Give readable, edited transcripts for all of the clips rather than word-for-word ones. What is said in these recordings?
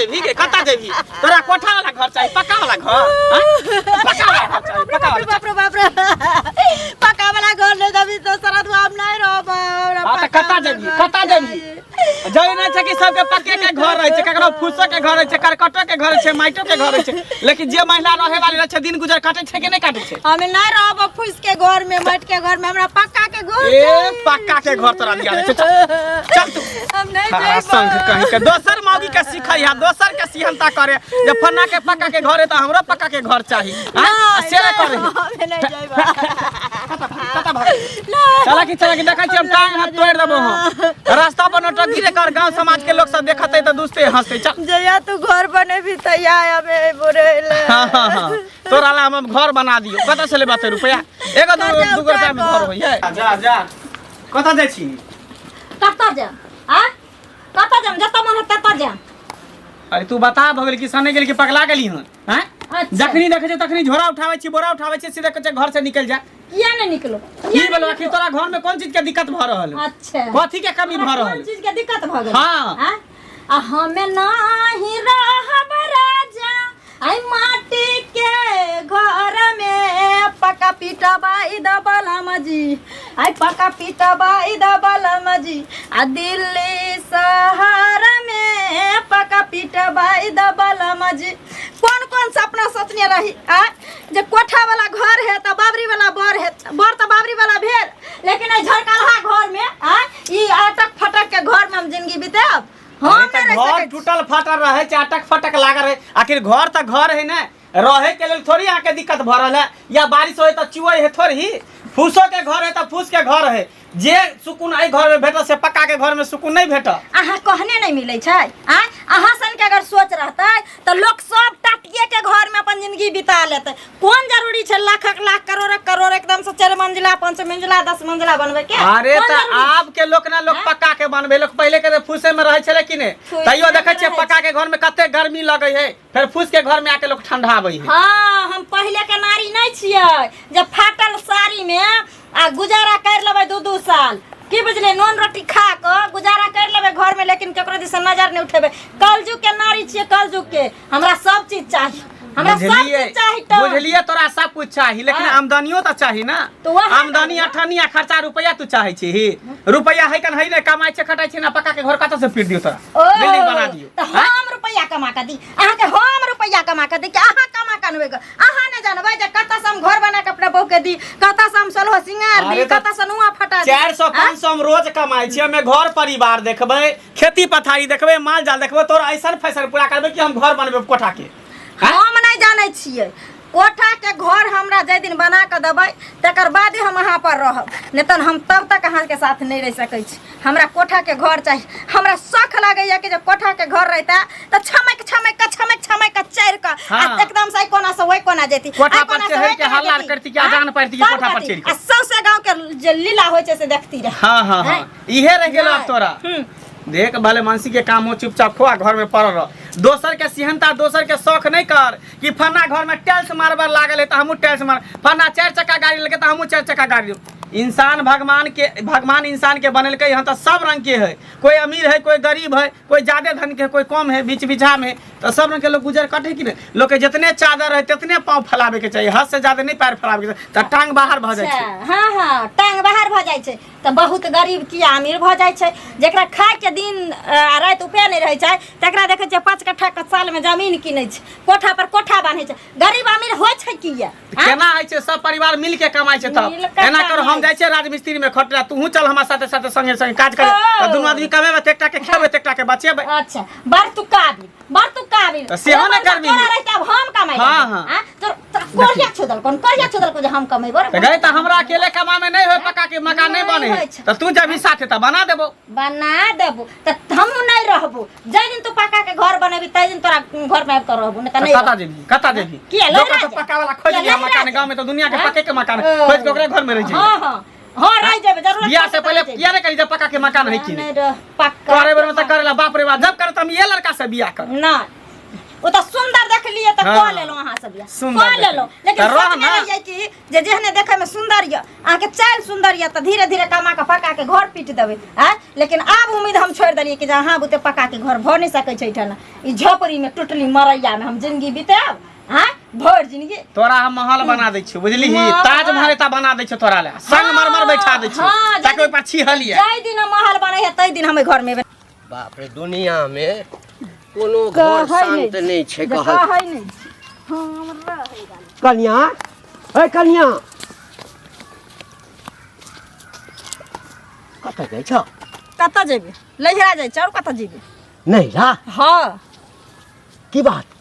जेबी के कता जेबी तोरा कोठा वाला घर चाहिए पक्का वाला घर पक्का वाला घर चाहिए पक्का वाला बाप रे पक्का वाला घर ले जबी तो सारा तू हम नहीं रहब कता जेबी जई नहीं छै कि सबके पक्के के घर रहे छै ककरो फूसो के घर रहे छै करकटो के घर रहे छै माइटो के घर रहे छै लेकिन जे महिला रहे वाली रहे छै दिन गुजर काटे छै कि नहीं काटे छै हम नहीं रहब फूस के घर में माइट के घर में हमरा पक्का के घर ए पक्का के घर तोरा दिया छै चल तू हम नहीं जाइब संग कहीं के दोसर मौगी के सिखैया दोसर के सिहनता करे जे फन्ना के पक्का के घर है त हमरो पक्का के घर चाहिए से करे हम नहीं जाइब कता भाग चला कि देखै छी हम टांग हाथ तोड़ देबो हम रास्ता पर नोट गिरे कर गांव समाज के लोग सब देखते त दुसते हंसते चल जया तू घर बने भी तैयार हमें बोरेले हां तोरा ला हम घर बना दियो कता से लेबा रुपया एगो दू रुपया में घर होय जा कता जाय छी कता जा हां कता जा जता मन तता जा अरे तू बता भगल कि सने गेल कि पगला गेली हन हैं जखनी देखे छ तखनी झोरा उठावे छी बोरा उठावे छी सीधे कहे घर से निकल जा किया नहीं निकलो की बोलो आखिर तोरा घर में कौन चीज के दिक्कत भ रहल है अच्छा कथि के कमी भ रहल कौन चीज के दिक्कत भ गेल हां आ हमें नहीं रहब राजा आई माटी के घर में पका पीटा बाई दबलम जी आई पका पीटा बाई दबलम जी आ दिल्ली शहर में पका पीटा बाई दबलम जी कौन कौन सपना सोचने रही आ जे कोठा वाला घर है त बाबरी वाला बर है बर त बाबरी वाला भेल लेकिन झरकलहा घर में आ ई अटक फटक के घर में हम जिंदगी बिताब हम घर टूटल फाटल रहे चाटक फटक लाग रहे आखिर घर त घर है ना रहे के लेल थोड़ी आके दिक्कत भ रहल है या बारिश होय त चुए है थोड़ी फूसो के घर है त फूस के घर है जे सुकून आई घर में भेट से पक्का के घर में सुकून नहीं भेट अहाँ कहने नहीं मिले छै आ अहाँ सन के अगर सोच रहता तो लोग सब टाटिए के घर में अपन जिंदगी बिता लेते कौन जरूरी छै लाख करोड़ एकदम से 4 मंजिला 5 मंजिला 10 मंजिला बनवे के अरे त आब के लोग ना लोग पक्का के बनबे लोग पहले के फूसे में रहे छले कि ने तइयो देखे छियै पक्का के घर में कते गर्मी लगे है फिर फूस के घर में आके लोग ठंडाबै है हां हम पहले के नारी नहीं छियै जब फाटल साड़ी में आ गुजारा कर लेबै 2 साल की बुझले नॉन रोटी खा के गुजारा कर लेबै घर में लेकिन केकरो दिस नजर नहीं उठेबै कलजुग के नारी छियै कलजुग के हमरा सब चीज चाहिए हमरा सब चीज चाहिए तो बुझलिए तोरा सब कुछ चाहिए लेकिन आमदनियो त चाहिए ना आमदनी अठनिया खर्चा रुपया तू चाहे छी रुपया है कन है ने कमाई छै खटाई छै ना पक्का के घर कत से पीट दियो तोरा बिल्डिंग बना दियो त हम रुपया कमा के दी अहाँ के हम रुपया कमा के दी कि अहाँ कमा के अनबै अहाँ ने जानबै जे कत से हम घर बना के अपना बहू के दी कत से हम सलहो सिंगार दी कत से नुआ फटा दी 400 500 हम रोज कमाई छी हमें घर परिवार देखबै खेती पथारी देखबै माल जाल देखबै तोरा ऐसन फैसल पूरा करबै कि हम घर बनबै कोठा के हम नहीं जाने छियै कोठा के घर हमरा जे दिन बना के देबै तकर बाद हम वहाँ पर रहब नहीं तो हम तब तक अहाँ के साथ नहीं रह सकै छी हमरा कोठा के घर चाहिए हमरा शौक लागैया कि जब कोठा के घर रहता तो छमक के चढ़ के एकदम से कोना से वही कोना जेती कोठा पर चढ़ के हल्ला करती कि जान पड़ती कि कोठा पर चढ़ के सबसे गांव के जे लीला होय छै से देखती रह हां इहे रह गेल अब तोरा देख भले मानसी के काम हो चुपचाप खोआ घर में पड़ रह दोसर के सिहनता दोसर के शौक नहीं कर कि फन्ना घर में टाइल्स मारबर लागल है तो हमू टाइल्स मार फन्ना 4 चक्का गाड़ी लेके तो हमू 4 चक्का गाड़ी इंसान भगवान इंसान के बनलकै हन तो सब रंग के है कोई अमीर है कोई गरीब है कोई ज्यादा धन के कोई कम है बीच बिछा में तो सब रंग के लोग गुजर कटे कि नहीं लोग के जितने चादर है तितने पाँव फैलावे के चाहिए हद से ज्यादा नहीं पैर फैलावे के चाहिए तो टांग बाहर भ जाय छै हां टांग बाहर भ जाय छै तो बहुत गरीब की अमीर भ जाय छै जेकरा खाय के दिन रात उपाय नहीं रहे छै तकरा देखे छै 5 कट्ठा के साल में जमीन किनै छै कोठा पर कोठा बांधै छै गरीब अमीर होय छै कि केना है छै सब परिवार मिल के कमाई छै तब एना कर हम जाय छै राजमिस्त्री में खटरा तू चल हमरा साथे साथे संगे संगे काज करे त दुनु आदमी कमेबे एकटा के खेबे एकटा के बचेबे अच्छा बार तू काबिल त सेहो न करबी तोरा रहता हम कमाई हां तो कोरिया छोदल को जे हम कमेबो त गई त हमरा अकेले कमा में नहीं होय पक्का के मकान नहीं बने त तू जब भी साथे त बना देबो त हम नहीं रहबो जै दिन तू पक्का के घर बनेबी तै दिन तोरा घर में आब कर रहबो न त नहीं कता देबी लोग तो पक्का वाला खोज लिया मकान गांव में तो दुनिया के पक्के के मकान खोज के ओकरे घर में रह जाई हां रह जाबे जरूरत बियाह से पहले किया नहीं करी जब पक्का के मकान है कि नहीं पक्का करे बेर में त करेला बाप रे बाप जब करे त हम ये लड़का से बियाह कर ना वो तो सुंदर देख लिए तो हाँ। कह लेलो अहाँ सब या सुंदर कह लेलो देख- लेकिन तो रह सच में ना। ये कि जे जेहने देखे में सुंदर या अहाँ के चाल सुंदर या तो धीरे धीरे कमा के पका के घर पीट देबे हैं लेकिन अब उम्मीद हम छोड़ देलिए कि जहाँ बुते पका के घर भ नहीं सकै छै ठना ई झोपड़ी में टुटली मरैया में हम जिंदगी बिताब हैं भर जिंदगी तोरा हम महल बना दै छी बुझली महल। ताजमहल एता बना दै छी तोरा ले संगमरमर बैठा दै छी हाँ, ताकि ओइ पर छिहलिए जाय दिन महल बनै है तै दिन हम घर में बाप रे दुनिया में कोनो घर शांत नहीं छै कहल है नहीं हमरा है कन्या ए कन्या कतऽ जाइ छ कतऽ जेबे लहिरा जाइ छ और कतऽ जेबे नहीं रा हाँ की बात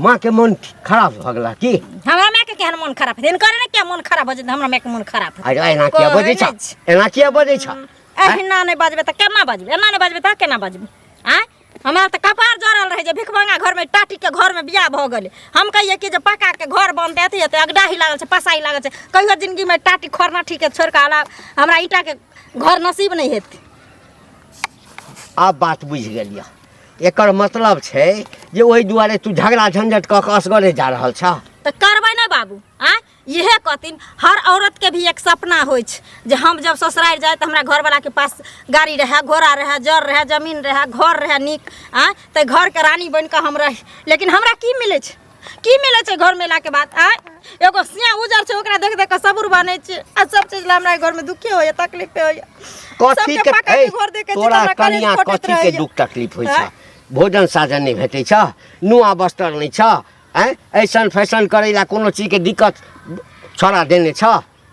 माँ के मन खराब भ गेला की हमरा माय के केहन मन खराब है इनकर ने क्या मन खराब हो जे हमरा माय के मन खराब है अरे एना किया बजै छ एना किया बजै छ एहिना नहीं बाजबे त केना बाजबे एना नहीं बाजबे त केना बाजबे आ हमरा त कपार जरल रहे जे भिखमंगा घर में टाटी के घर में बियाह भ गेले हम कहिए कि जे पका के घर बनते अथी हेते अगडाही लागल छै पसाई लागल छै कहियो जिंदगी में टाटी खरना ठीक है छोड़ के आला हमरा ईटा के घर नसीब नहीं हेते आब बात बुझ गेलिया एकर मतलब छै जे ओहि दुआरे तू झगड़ा झंझट क के असगरे जा रहल छ तो करबै ना बाबू आ इहे कहथिन हर औरत के भी एक सपना होइ छै जे हम जब ससुराल जाए तो हमरा घर वाला के पास गाड़ी रहे घोड़ा रहे जर रहे जमीन रहे घर रहे नीक आ तो घर के रानी बन के हम रही लेकिन हमरा की मिले छै घर में ला के बाद आ एगो सिया उजर छै ओकरा देख देख के सबूर बने छै आ सब चीज ला हमरा घर में दुखे होय तकलीफ होय कथी के तोरा कनिया कथी के दुख तकलीफ होइ छ भोजन साधन नहीं भेटै छ नुआ वस्त्र नहीं छ हैं ऐसन फैशन करै ला कोनो चीज के दिक्कत छोड़ा देने छ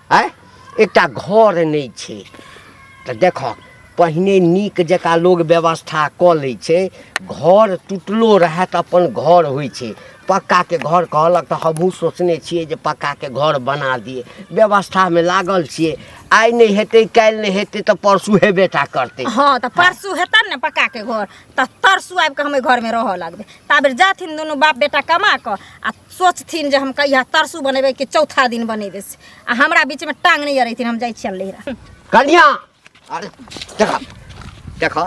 हैं एकटा घर नहीं छै त देख पहिने नीक जकाँ लोग व्यवस्था क लै छै घर टूटलो रहे त अपन घर होइ छै पक्का के घर कहलक तो हमहूँ सोचने छिए जे पक्का के घर बना दिए व्यवस्था में लागल छिए आइ नहीं हेतै काल्हि नहीं हेतै तो परसू हेबेटा करतै हाँ तो परसू हेतै ने पक्का के घर तो तरसू आबि के हमें घर में रह लगबे ताबे जाथिन दोनों बाप बेटा कमा के आ सोचथिन जे हम कहिया तरसू बनेबे कि चौथा दिन बनेबे से आ हमरा बीच में टांग नहीं अरैथिन हम जाइ छियन लहिरा कन्या अरे देख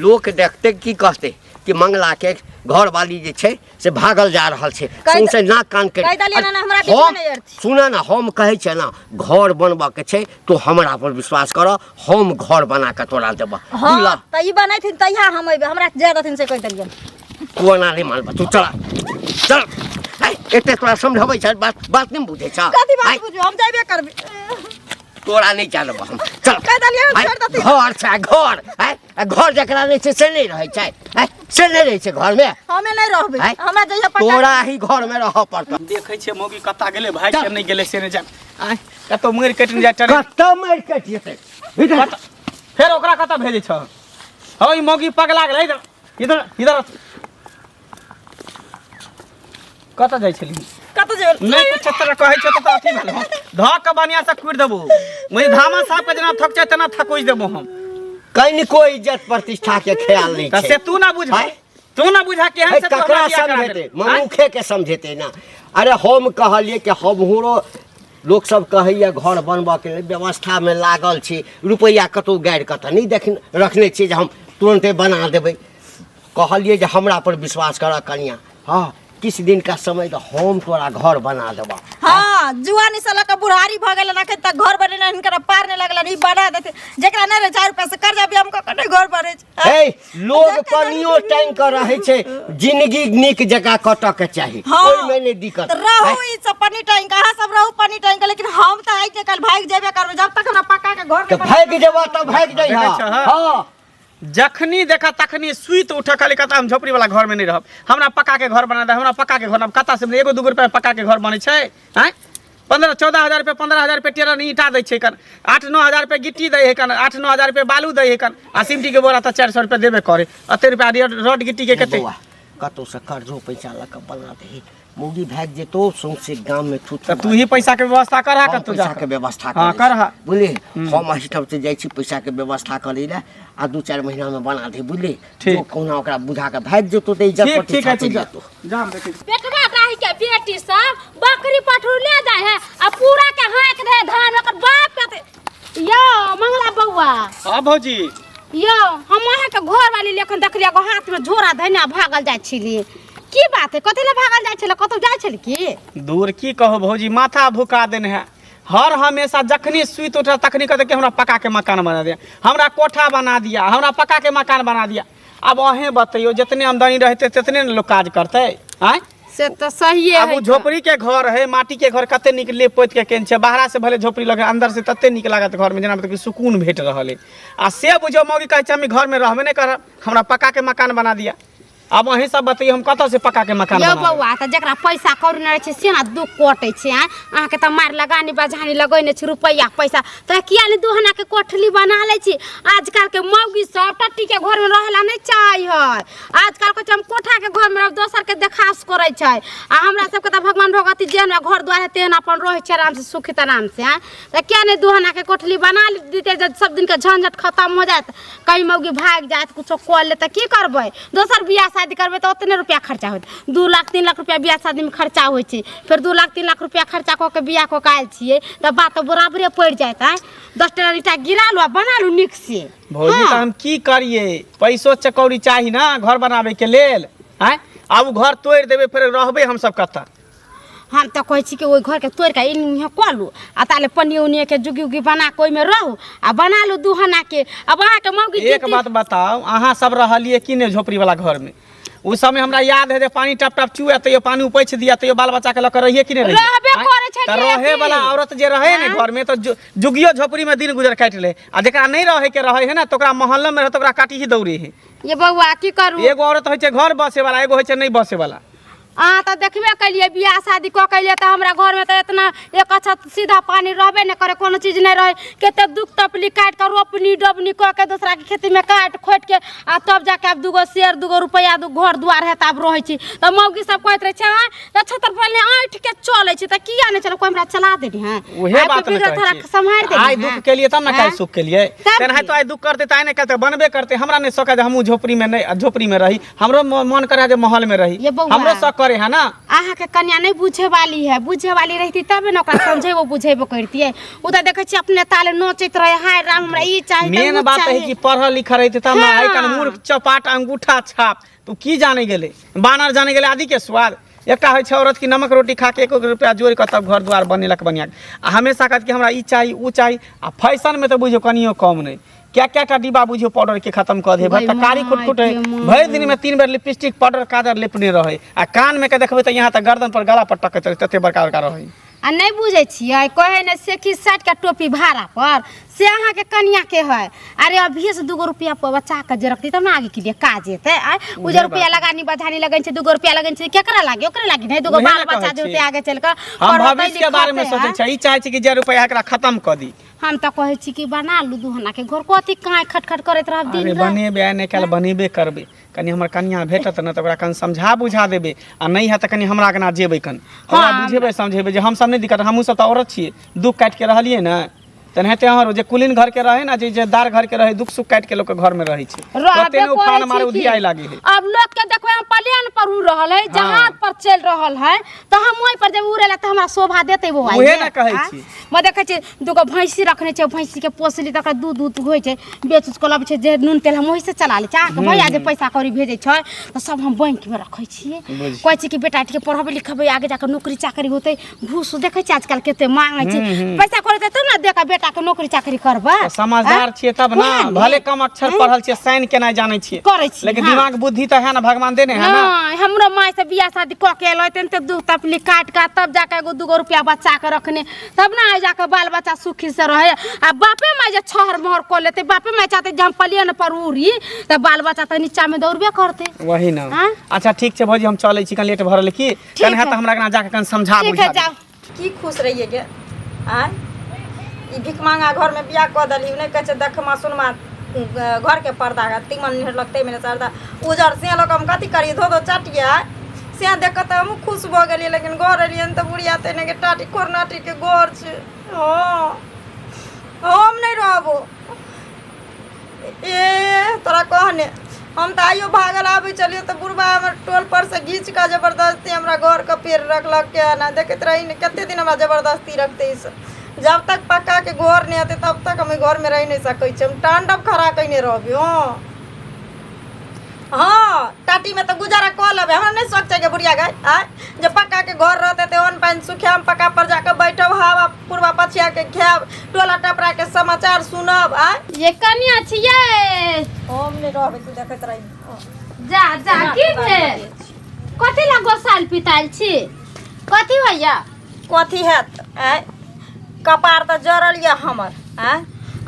लोक देखते की कहते कि मंगला के घर वाली जे छै से भागल जा रहल छै सुनसे नाक कान के कहि देलियै ना हमरा बीच में नहीं अरथि सुना ना हम कहै छै ना घर बनबा के छै तो हमरा पर विश्वास कर हम घर बना के तोरा देब हाँ त ई बनैथिन तहिया हम अइबे हमरा जे दथिन से कहि देलियन तू ना रे मालबा तू चल एते तोरा समझबै छै बात नहीं बुझै छ कथी बात बुझू हम जाइबे करबे तोरा नहीं जानब हम चल कहि देलियन छोड़ दथिन घर छै घर जकरा नहीं छै से नहीं रहै छै से नहीं रहै छै घर में हमें नहीं रहबे हमरा जइया पक्का तोरा ही घर में रह पड़त देखै छै मौगी कत्ता गेलै भाइ के नहीं गेलै से नहीं जान आय कतो मरि कटि जा टरे कत्ता मार के जेतै फेर ओकरा कत्ता भेजै छ हौ ई मौगी पगला गेलै इधर कत्ता जाइ छली कत जेबे नहीं कुछ तरह कहै छ त अथी भेल ध के बनिया से कुइर देबो मुई धामा साहब के जना थक छै तना थकोइ देबो हम कहीं कोई इज्जत प्रतिष्ठा के ख्याल नहीं त से तू ना बुझा केहन से ककरा समझेते मनुखे के समझेते ना अरे हम कहलिए कि हमरो लोग सब कहैया घर बनबा के लिए व्यवस्था में लागल छी रुपया कतौ गाड़ के त नहीं देख रखने छी जे हम तुरंते बना देबै कहलिए जे हमरा पर विश्वास कर कन्या हाँ किस दिन का समय तो हम तोरा घर बना देबा हाँ जुआनी से लक बुढ़ारी भ गेल ना त घर बने ना हिनकर पार नहीं लगल नहीं बना देते जेकरा नहीं रहे 4 रुपया से कर्जा भी हमको कने घर बने ए लोग पनियो टाइम कर रहे छे जिंदगी नीक जगह कट के चाहिए कोई में नहीं दिक्कत रहू ई सब पानी टाइम कहां सब रहू पानी टाइम लेकिन हम त आई के कल भाग जेबे करबे जब तक हमरा पक्का के घर तो भाग जेबा त भाग जाइ हां जखनी देखा तखनी सुइत उठ खाली कहता हम झोपड़ी वाला घर में नहीं रहब हमरा पक्का के घर बना दे हमरा पक्का के घर कता से एगो 2 रुपया पक्का के घर बने छै हैं 15-14 हजार रुपया 15 हजार रुपया टेरर ईटा दै छै कन 8-9 हजार रुपया गिट्टी दै है कन 8-9 हजार रुपया बालू दै है कन आ सिमटी के बोरा त 400 रुपया देबे करे अते रुपया रोड गिट्टी के कते कतो से कर्जो पैसा लक बना दे मुगी भाग जेतो सौंसे गांव में थूत त तू ही पैसा के व्यवस्था करहा कतो जा पैसा के व्यवस्था हां करहा बुझले हम हिसाब से जाई छी पैसा के व्यवस्था करै ले आ 2-4 महीना में बना दे बुझले जो कोना ओकरा बुझा के भाग जेतो त इज्जत ठीक है जेतो जाम देखी पेटवा काहे के बेटी सब बकरी पठरू ले जाए है आ पूरा के हाथ दे धान ओकर बाप के यो मंगला बउआ हां भौजी यो हम अहाँ के घर वाली लेखन देखलिए गो हाथ में झोरा धनिया भागल जाय छिली की बात है कथी ले भागल जाय छले कतौ जाय छले की दूर की कहो भौजी माथा भुका देने है हर हमेशा जखनी सुइत उठा तखनी कहते कि हमरा पक्का के मकान बना दिया हमरा कोठा बना दिया हमरा पक्का के मकान बना दिया अब अहें बतइयो जितने आमदनी रहते तितने न लोग काज करते आय से तो सही है अब उ झोपड़ी के घर है माटी के घर कते निक ले पोत के केन छे बाहरा से भले झोपड़ी लगे अंदर से तते निक लागत घर में जना मतलब कि सुकून भेट रहल है आ से बुझो मौगी कहै छै हम घर में रहबे नहीं कर हमरा पक्का के मकान बना दिया अब वही सब बताइए हम कत से पक्का के मकान यो बना बउआ त जकरा पैसा कौड़ी न रहे छै से ना दुख कटे छै अहाँ के त मार लगानी बजानी लगैने छै रुपैया पैसा त किया ने दुहना के कोठली बना ले छी आजकल के मौगी सब टट्टी के घर में रहेला नहीं चाहि है आजकल के हम कोठा के घर में दोसर के देखास करे छै आ हमरा सब के त भगवान भगवती जेहन घर द्वार है तेहन अपन रहे छै आराम से सुखित आराम से त किया ने दुहना के कोठली बना देते जब सब दिन के झंझट खत्म हो जात कहीं मौगी भाग जात कुछ कर ले त की करबै दोसर बियाह शादी करबे तो उतने रुपया खर्चा होत 2 लाख 3 लाख रुपया बियाह शादी में खर्चा होय छै फिर 2 लाख 3 लाख रुपया खर्चा क के बियाह को कायल छिए त बात तो बराबरे पड़ जात है 10 टा ईटा गिरा लो बना लो निक से भौजी त हम की करिए पैसो चकौड़ी चाही ना घर बनावे के लेल हैं अब घर तोड़ देबे फिर रहबे हम सब कत हम तो कहै छी कि ओइ घर के तोड़ के इन कलू आ ताले पन्नी उन्नी के जुगी उगी बना के ओइ में रहू आ बना लू दुहना के अब अहाँ के मौगी एक बात बताओ अहाँ सब रहलिए कि ने झोपड़ी वाला घर में उस समय हमरा याद है जे पानी टप टप चुए तो पानी उपैछ दिया तो बाल बच्चा के लकर रहिए कि नहीं रहबे करे छै रहे वाला औरत जे रहे ने घर में तो जुगियो झोपड़ी में दिन गुजर काट ले आ जेकरा नहीं रहे के रहे है ना तो ओकरा मोहल्ला में रहे तो ओकरा काटी ही दौड़े है ये बउआ की करू एगो औरत होय छै घर बसे वाला एगो होय छै नहीं बसे वाला अहाँ तो देखबे कलिए बियाह शादी क के तो हमरा घर में तो इतना एक अच्छा सीधा पानी रहबे नहीं करे कोनो चीज नहीं रहे केते दुख तपली काट के रोपनी डबनी क के दूसरा के खेती में काट खोट के आ तब जाके अब दूगो शेर दूगो रुपया दू घर दुआर है तब रहे छी त मौगी सब कहत रहे छै त छतर पहले आठ के चले छी त किया नहीं चलो कोई हमरा चला देनी है ओहे बात में थोड़ा संभाल दे आई दुख के लिए तब ना काहे सुख के लिए तेन है तो आई दुख करते ताई नहीं कहते बनबे करते हमरा नहीं सके हमहू झोपड़ी में नहीं झोपड़ी में रही हमरो मन करे जे महल में रही हमरो शौक करे है ना अहाँ के कन्या नहीं बुझे वाली है बुझे वाली रहती तब न ओकरा समझेबो बुझेबो करतिए उ त देखे छी अपने ताले नोचैत रहे हाय राम हमरा ई चाहिए मेन बात है कि पढ़ल लिखल रहते तब ना आई कन मूर्ख चपाट अंगूठा छाप तू की जाने गेले बानर जाने गेले आदि के स्वाद एकटा होय छै औरत की नमक रोटी खा के 1 रुपया जोड़ के तब घर द्वार बनेलक बनिया आ हमेशा कहत कि हमरा ई चाहिए उ चाहिए आ फैशन में तो बुझो कनियो कम नहीं क्या टा डिब्बा बुझियो पाउडर के खत्म कर दे कारी खुटखुट है भर दिन में 3 बार लिपस्टिक पाउडर काजर लेपने रहे आ कान में के देखबे त यहाँ त गर्दन पर गला पर टकत रहे तते बड़का बड़का रहे आ नहीं बुझे छियै कहे ने से कि 60 का टोपी भाड़ा पर से अहाँ के कन्या के है अरे अभी से 2 रुपया पर बच्चा के जे रखती तब ना आगे के लिए काज हेते उ जे रुपया लगानी बधानी लगन छै 2 रुपया लगन छै केकरा लागे ओकरा लागे नहीं 2 बाल बच्चा जोते आगे चल के हम भविष्य के बारे में सोचे छै ई चाहे छी कि जे रुपया एकरा खत्म कर दी हम तो कहे छी कि बना लू दुहना के घर कथी काहे खटखट करत रहब दिन रात बनेबे नहीं कल बनेबे करबे कनी हमर कन्या भेटत न त ओकरा कन समझा बुझा देबे आ नहीं है त कनी हमरा कना जेबे कन हमरा बुझेबे समझेबे जे हम सब नहीं दिक्कत हमहू सब त औरत छिए दुख काट के रहलिए न तनहते हर जे कुलीन घर के रहे ना जे दार घर के रहे दुख सुख काट के लोग के घर में रहे छै तते ने उफान मारे उधियाई लागे है अब लोग के देखबे हम प्लेन पर उड़ रहल है जहाज पर चल रहल है त हम ओइ पर जब उड़ेला त हमरा शोभा देते वो उहे ना कहै छी म देखे छी दुगो भैंसी रखने छै भैंसी के पोसली त दूध दूध होय छै बेच उच लब छै जे नून तेल हम ओहि से चला ले छै के भैया जे पैसा कौड़ी भेजे छै त सब हम बैंक में रखै छी कहै छी कि बेटा के पढ़ाबे लिखबे आगे जाकर नौकरी चाकरी होते घूस देखे छी आजकल केते मांगे छै पैसा कौड़ी त ना देका बेटा के नौकरी चाकरी करबा समझदार छिए तब ना भले कम अक्षर पढ़ल छिए साइन केना जाने छिए लेकिन दिमाग बुद्धि त है ना भगवान देने है ना हमरो माय से बियाह शादी क के एलै तते दूध तपली काट का तब जाके एगो 2 रुपया बच्चा के रखने तब ना जाके बाल बच्चा सुखी से रहे आ बापे माय जे छहर मोहर को लेते बापे माय चाहते जे हम प्लेन पर उड़ी त बाल बच्चा त नीचा में दौड़बे करते वही ना अच्छा ठीक छै भौजी हम चलै छी कन लेट भरल की कन है त हमरा कना जाके कन समझा बुझा जाओ की खुश रहिए गे आ ई भिख मांगा घर में बियाह क दली नहीं कहे देख मा सुन मा घर के पर्दा का तीमन नहीं लगते मेरे सरदा उजर से लोग हम कथी करी धो दो चाटिया से देख त हम खुश भ गेली लेकिन घर एलिए त बुढ़िया तने के टाटी कोरनाटी के घर छ हां हम नहीं रहबो ए तोरा कहने हम त आइयो भागल आबे चलियो त बुढ़बा हमर टोल पर से घींच का जबरदस्ती हमरा घर का पेड़ रखलक के ना देखत रही ने कते दिन हमरा जबरदस्ती रखते इस जब तक पक्का के घर नहीं आते तब तक हम घर में रह नहीं सकै छी हम टांडव खड़ा कइने रहबी हां हाँ टाटी में तो गुजारा कऽ लेबै हमरा नहीं सोचे के बुढ़िया गई आ जे पक्का के घर रहते ते अन्न पानी सुखाम पक्का पर जाके बैठब हवा पूर्वा पछिया के खाब टोला टपरा के समाचार सुनब आ ये कनिया छियै हम नहीं रहबै तू देखैत रही जा जा की भेल कथी ला गोसाल पिताल छी कथी भैया कथी हैत आ कपार तो जरल ये हमर आ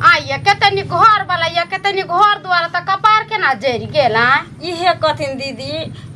आइए केतनी घर वाला ये केतनी घर द्वारा त कपार केना जरि गेल आ इहे कथिन दीदी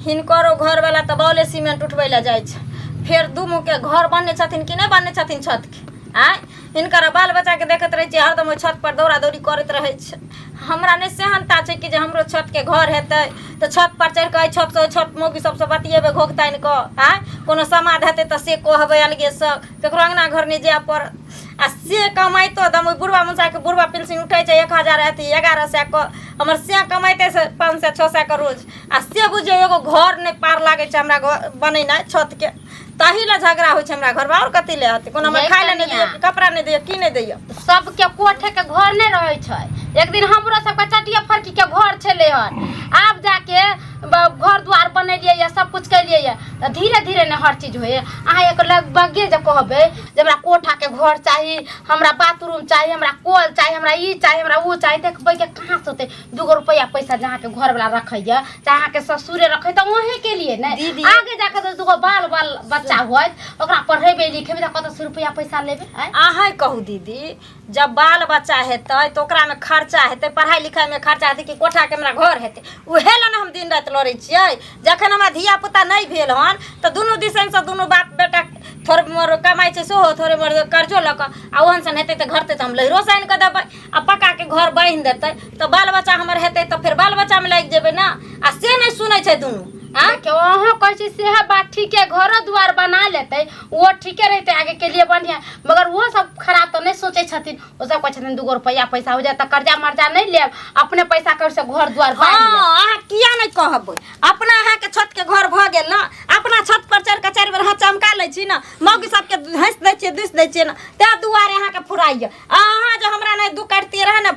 हिनकरो घर वाला तो बौले सीमेंट उठबै ला जाइ छै फिर दू मुँह के घर बनने छथिन कि नहीं बनने छथिन छत के आय हिनकर बाल बच्चा के देखत रहे छियै हरदम छत पर दौड़ा दौड़ी करैत रहे छै हमरा नहीं सेहनता छै कि जे हमरो छत के घर हेतै तो छत पर चढ़ के छत मौगी सबसे बतियेबै घोघताइन क आय कोनो समाध हेतै तो से कहबै अलगे से केकरो अंगना घर नहीं जाय पर आ से कमाइतो दम बुढ़वा मुसा के बुढ़वा पेंशन उठै छै 1000 अथी 1100 के हमर से कमाइते से 500 600 के रोज आ से बुझियो एगो घर नहीं पार लागे छै हमरा घर बनेनाइ छत के ताही ला झगड़ा होइ छै हमरा घर में और कथी ले हते कोनो हम खाइ ले नहीं दैय कपड़ा नहीं दैय की नहीं दैय सबके कोठे के घर नहीं रहे छै एक दिन हमरो सबके चटिया फरकी के घर छले हन आब जाके घर द्वार बनेलिए या सब कुछ कैलिए या त धीरे धीरे ने हर चीज होए अहाँ एक लगभगे जे कहबे जे हमरा कोठा के घर चाहिए हमरा बाथरूम चाहिए हमरा कल चाहिए हमरा ई चाहिए हमरा वो चाहिए देखबै के कहां से होते 2 रुपया पैसा जहाँ के घर वाला रखैया चाहे के ससुरे रखे त वही के लिए ने आगे जाके तो 2 बाल बच्चा होत ओकरा पढ़ेबे लिखेबे त कत 100 रुपया पैसा लेबे अहाँ कहू दीदी जब बाल बच्चा हेतै तो ओकरा में खर्चा हेतै पढ़ाई लिखाई में खर्चा हेतै कि कोठा के हमरा घर हेतै उहे ल न हम दिन रात लड़ै छियै जखन हमरा धिया पुता नहीं भेल हन तो दुनू दिसन से दुनू बाप बेटा थोड़े मोर कमाई छै सेहो थोड़े मोर कर्जो लक आ ओहन सन हेतै त घर ते हम लहरो साइन क देबै आ पक्का के घर बांध देतै तो बाल बच्चा हमर हेतै तो फिर बाल बच्चा में लाग जेबै ना आ से नहीं सुनै छै दुनू वहाँ कहे से बात ठीक है घर द्वार बना लेते वो ठीक रहते आगे के लिए बढ़िया मगर वो सब खराब तो नहीं सोचे छथिन वो सब कहे 2 रुपया पैसा हो जाए तो कर्जा मर्जा नहीं ले अपने पैसा कर से घर द्वार हाँ किया नहीं कहब अपना अहाँ के छत के घर भ गेल ना अपना छत पर चढ़ के 4 बेर हाथ चमका ले छी ना मौगी सब के हंस दै छियै दिस दै छियै ना ते दुआरे अहाँ के फुराइया अहाँ जे हमरा नहीं दू काटती रहे ना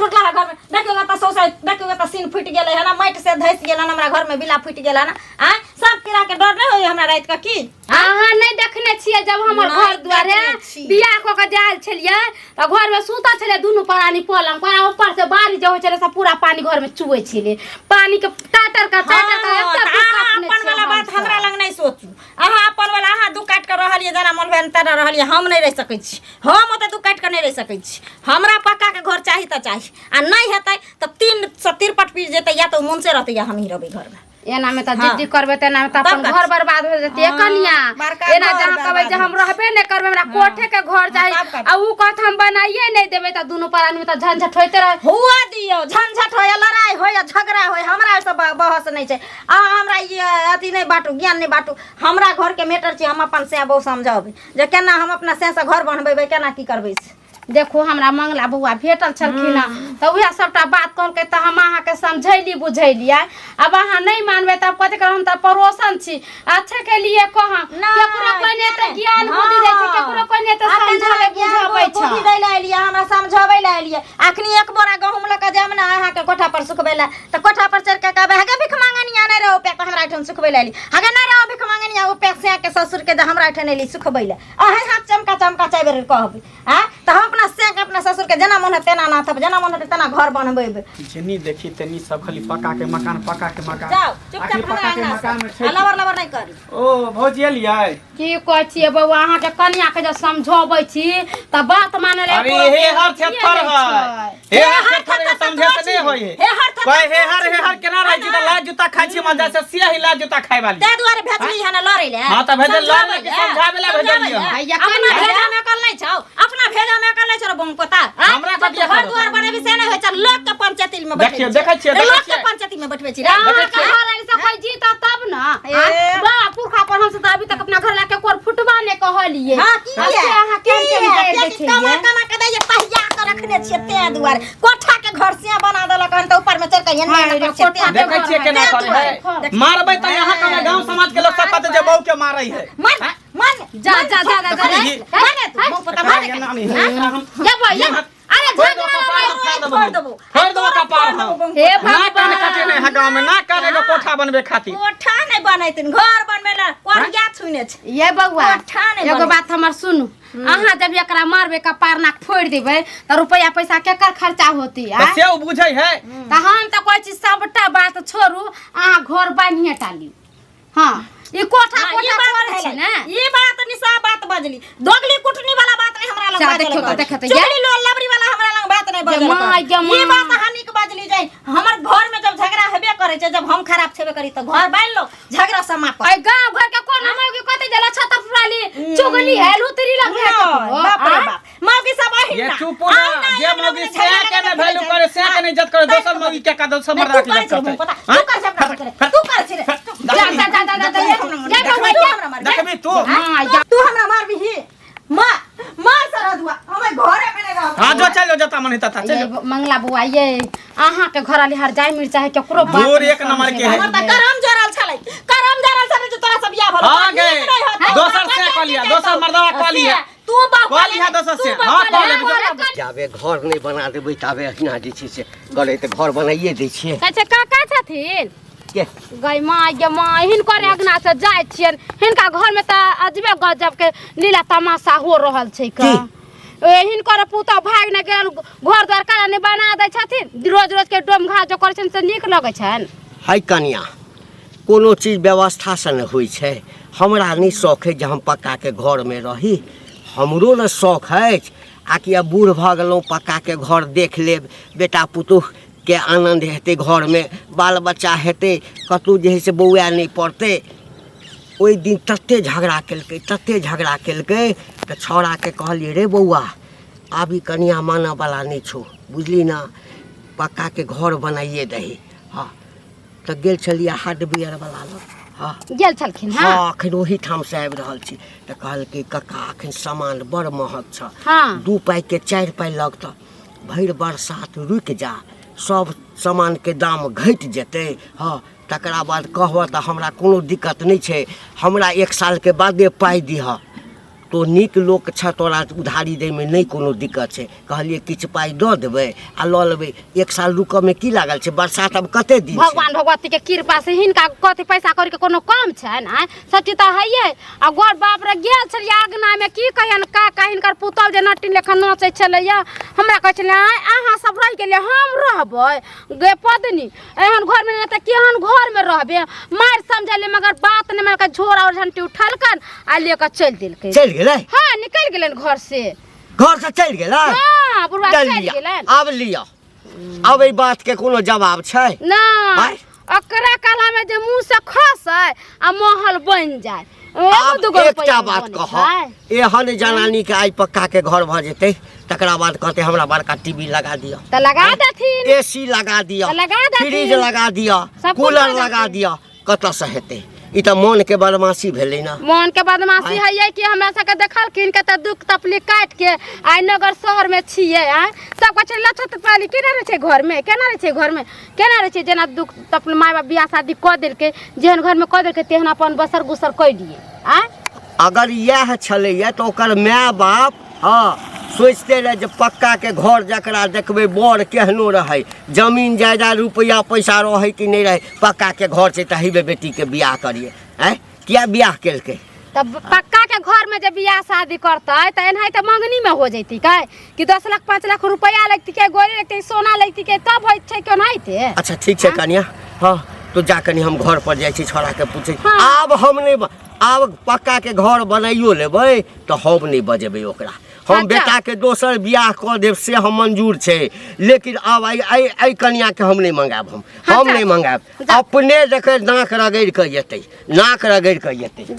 टूटला घर में देखियो त सोसाइ देखियो त सीन फुट गेलै है ना माटि से धस गेल ना हमरा घर में बिला फुट गेल ना आ सब किरा के डर नहीं होय हमरा रात का की अहाँ नहीं देखने छियै जब हमर घर द्वारे बियाह क के जाल छलियै त घर में सूता छले दुनू प्राणी पलंग पर ऊपर से बारिश जे होय छले सब पूरा पानी घर में चुबै छले पानी के टाटर का अपन वाला बात हमरा लग नहीं सोचू अहाँ अपन वाला अहाँ दू काट के रहलिए जना मन भेन तना रहलिए हम नहीं रह सकै छी हम ओते दू काट के नहीं रह सकै छी हमरा पक्का के घर चाही त चाही आ नहीं हेतै त 3 से तिरपट पीस जेतै या तो मन से रहतै या हम ही रहबै घर में एना में त जिद्दी करबे तेना में त अपन घर बर्बाद हो जते कनिया एना जहां कहबे जे हम रहबे नहीं करबे हमरा कोठे के घर चाहिए आ उ कहत हम बनाइए नहीं देबे त दुनु प्राणी में त झंझट होइते रहे हुआ दियो झंझट होय लड़ाई होय झगड़ा होय हमरा से बहस नहीं छै आ हमरा ये अथी नहीं बाटू ज्ञान नहीं बाटू हमरा घर के मैटर छी हम अपन से बहु समझाबे जे केना हम अपना से घर बनबेबे केना की करबे देखो हमरा मंगला बउआ भेटल छलखिन त उहे सबटा बात कहलकै त हम अहाँ के समझैली बुझैलियै अब अहाँ नहीं मानबे त कथि कर हम त पड़ोसन छी अच्छे के लिए कह केकरो कोने त ज्ञान बुद्धि दै छै केकरो कोने त समझाबै बुझाबै छै बुद्धि दै ला एलियै हमरा समझाबै ला एलियै अखनी एक बोरा गहूम ल के जाम ना अहाँ के कोठा पर सुखबै ला त कोठा पर चढ़ के कहबे हगे भिख मांगनिया नहीं रहो पे हमरा ठन सुखबै ला एली हगे नहीं रहो भिख मांगनिया ओ पे से के ससुर के हमरा ठन एली सुखबै ला अहे हाथ चमका चमका चाइ बेर कहबै हां त हम अपना से अपना ससुर के जना मन तेना ना थप जना मन तेना घर बनबेबे जिनी देखी तनी सब खाली पक्का के मकान जाओ चुपचाप पक्का के मकान में लवर लवर नहीं करी ओ भौजी एलियै की कहै छियै बउआ अहाँ के कन्या के जे समझाबै छी त बात माने रे अरे हे हर छेतर है हे हर छेतर समझे त नहीं होय हे हर केना रह जी त लाज जूता खाइ छी मजा से सिया हिला जूता खाइ वाली ते दुआरे भेजली है ना लड़ै ले हां त भेजल लड़ के समझावे ला भेजलियै अपना भेजा में कल नहीं छौ अपना भेजा में कल नहीं छौ बम पता हमरा कतिया घर दुआर बनेबी से नहीं होय छ लोक के पंचायती में बैठे देखै छियै लोक के पंचायती में बैठबे छी रे से कोई जीता तब ना बा पुरखा पर हम से त अभी तक अपना घर लाके कोर फुटबा ने कहलिए हां की अहाँ केन केन दे छियै कमा के दैए पहिया के रखने छियै ते दुआरे कोठा के घर से बना देलक हन त ऊपर में चढ़ के एने कोठा देखै छियै केना करे है मारबै त यहाँ के गांव समाज के लोग सब कहते जे बहू के मारै है मन जा जा जा जा माने तू पता माने ये भाई अरे छोड़ देबो फोड़ दो कपार हम हे ना भगवान कान काटे नहीं है गांव में ना काने को कोठा बनबे खातिर कोठा नहीं बनैतिन घर बनबेला कोरिया छुने छै ये बउआ कोठा नहीं एगो बात हमर सुनू अहाँ जब एकरा मारबे कपार नाक फोड़ देबै त रुपया पैसा केकर खर्चा होती आ से उ बुझै है त हम त कहै छी सबटा बात छोड़ू अहाँ घर बानिए टाली हां ई कोठा कोठा करे छै ने ई बात निशा बात बजली दोगली कुटनी वाला बात नहीं हमरा लग बात देखत चोरी लो लबरी वाला हमरा लग बात नहीं बजल ई बात हानि के बजली जाय हमर घर में जब झगड़ा हेबे करे छै जब हम खराब छेबे करी त घर बाइन लो झगड़ा समाप्त आई गांव घर के कोन मौगी कते जला छतर फुराली चुगली है लुतरी लग बाप रे बाप मौगी सब आही ये चुप हो ना जे मौगी से के ने वैल्यू करे से के ने इज्जत करे दोसर मौगी के का दोसर मर्दा की इज्जत करते तू कर से अपना करे तू कर से जा बउआ देखबी तू तू हमरा मार भी मार सरा दुआ हमें घरे में नहीं रह हां जो चलो जता मन हिता चलो मंगला बुआ ये अहाँ के घर वाली हर जाय मिर्चा है केकरो दूर एक नंबर के है हमर त करम जरल छलै जो तोरा सब या भलो हां गए दोसर से क लिया दोसर मर्दा क लिया तू बाप क लिया दोसर से हां क ले जाबे घर नहीं बना देबै ताबे अहिना जे छै से गले त घर बनाइए दै छियै अच्छा काका छथिन के गई माँ ये माँ हिनकर अगना से जाय छियन हिनका घर में त अजबे गजब के लीला तमाशा हो रहल छै का हिनकर पुतौ भाग ने गेल घर द्वार करा ने बना दै छथिन रोज रोज के डोम घा जो करै छन से नीक लगै छन हाय कनिया कोनो चीज व्यवस्था से न होइ छै हमरा नहीं शौक है जे हम पक्का के घर में रही हमरो न शौक है आ कि अब बूढ़ भ गेलौं पक्का के घर देख लेब बेटा पुतोह के आनंद हेतै घर में बाल बच्चा हेतै कतौ जे है से बौआ नहीं पड़तै ओइ दिन तत्ते झगड़ा केलकै त छौड़ा के कहलिए रे बौआ आबी कनिया माना वाला नहीं छो बुझली ना पक्का के घर बनाइए दही हाँ त गेल छलिए हार्डवेयर वाला लग हाँ गेल छलखिन हाँ हां अखन ओही ठाम से आबि रहल छी त कहलकै कक्का अखन सामान बड़ महग छ हां 2 पाई के 4 पाई लगत भरि बरसात रुक जा सब सामान के दाम घट जेतै हाँ तकरा बाद कहबह त हमरा कोनो दिक्कत नहीं छै हमरा 1 साल के बादे पाई दिह तो नीक लोक छ तोरा उधारी दै में नहीं कोनो दिक्कत छै कहलिए किछ पाई द देबै आ ल लेबै 1 साल रुक में की लागल छै बरसात अब कते दिन छै भगवान भगवती के कृपा से हिनका कथि पैसा करी के कोनो काम छन आ सच्ची त हइए आ गोर बाप रे गेल छलिए आगना में की कहियन काका हिनकर पुतौ जे नटी लेखन नाचै छलैया हमरा कहै छलै अहाँ सब रह गेलिए हम रहबै गे पदनी एहन घर में त केहन घर में रहबे मार समझले मगर बात ने मगर झोरा और झंटी उठलकन आ लेके चल देलकै चल गेलै हां निकल गेलन घर से चल गेलै हां बुढ़वा चल गेलन अब लिया अब ई बात के कोनो जवाब छै ना आय? अकरा काला में जे मुंह से खसे आ महल बन जाए अब एकटा बात कह एहन जनानी के आई पक्का के घर भ जेतै तकरा बाद कहते हमरा बड़का टीवी लगा दिया त लगा देथिन एसी लगा दिया त लगा देथिन फ्रिज लगा दिया सब कुछ कूलर लगा लगा दिया कत से हेतै ई त मन के बदमाशी भेलै ना मन के बदमाशी है कि हमरा सबके देखलखिन के त दुख तपली काट के आइ नगर शहर में छिए आ सब कछ लछत पाली केना रहे छै घर में केना रहे छै जेना दुख तपली माय बाप बियाह शादी क देलके जेहन घर में क देलके तेहन अपन बसर गुसर क दिए आ अगर यह छलैया तो ओकर माय बाप हाँ सोचते रहे जे पक्का के घर जकरा देखबे बड़ केहनो रहे जमीन जायदाद रुपया पैसा रहे कि नहीं रहे पक्का के घर से तहिबे बेटी के बियाह करिए हैं किया बियाह केलकै तब पक्का के घर में जब बियाह शादी करते त एनाही त मंगनी में हो जैती का कि 10 लाख 5 लाख रुपया लगती के गोरी लगती सोना लगती के तब होय छै क्यों नहीं थे अच्छा ठीक छै कन्या हाँ तो जा कनी हम घर पर जाइ छी छोड़ा के पूछे हाँ। आब हम नहीं आब पक्का के घर बनाइयो लेबै तो हम नहीं बजेबै ओकरा हम अच्छा। बेटा के दोसर बियाह क देब से हम मंजूर छै लेकिन अब आई कन्या के हम नहीं मंगाब हम अच्छा। नहीं मंगाब अपने देखे नाक रगड़ के जेतै